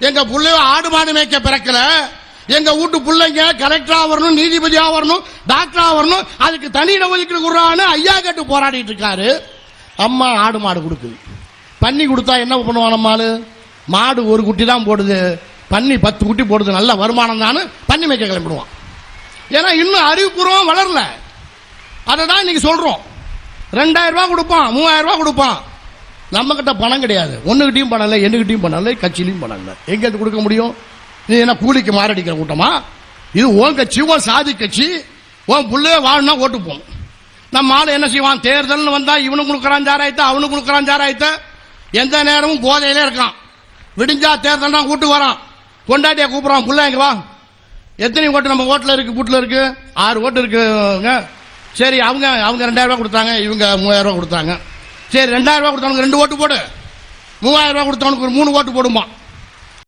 எங்க பிள்ளைய ஆடு மாடு மேய்க்க பிறக்கல, எங்க வீட்டு பிள்ளைங்க கலெக்டரா வரணும், நீதிபதியா வரணும், டாக்டரா வரணும், அதுக்கு தனியிட ஒதுக்கீடு கொடுறான்னு ஐயா கேட்டு போராடிட்டு இருக்காரு. அம்மா ஆடு மாடு கொடுக்குது. பன்னி கொடுத்தா என்ன பண்ணுவான் நம்மாலு? மாடு ஒரு குட்டி தான் போடுது, பன்னி 10 குட்டி போடுது, நல்ல வருமானம் தான் பன்னி மேய்க்க கிளம்பிடுவான். ஏன்னா இன்னும் அறிவுபூர்வம் வளரல. அதை தான் இன்னைக்கு சொல்றோம். 2000 ரூபாய் கொடுப்பான், 3000 ரூபாய் கொடுப்பான். நம்ம கிட்ட பணம் கிடையாது. ஒன்னுகிட்டையும் பணம் இல்லை, என்னகிட்டையும் பணம் இல்லை, கட்சியிலையும் பணம் இல்லை. எங்க கொடுக்க முடியும்? நீ என்ன கூலிக்கு மாரடிக்கிற கூட்டமா? இது உன் கட்சி, உன் சாதி கட்சி. உன் புள்ளைய வாழனா ஓட்டு போகணும். நம்ம ஆளு என்ன செய்வான்? தேர்தல்னு வந்தா இவனுக்கு கொடுக்கறான் சாராயத்த, அவனுக்கு கொடுக்கறான் சாராயத்த. எந்த நேரமும் போதையிலே இருக்கான். விடிஞ்சா தேர்தல் தான் கூட்டு வரான். கொண்டாட்டிய கூப்பிடுறான், புள்ள எங்க வா. எத்தனை ஓட்டு நம்ம ஓட்டுல இருக்கு? வீட்டுல இருக்கு 6 ஓட்டு இருக்குங்க. சரி, அவங்க 2000 ரூபாய் கொடுத்தாங்க, இவங்க 3000 ரூபாய் கொடுத்தாங்க. சரி, 2000 ரூபாய் கொடுத்தவனுக்கு 2 ஓட்டு போடு, 3000 ரூபாய் கொடுத்தவனுக்கு ஒரு 3 ஓட்டு போடுமா.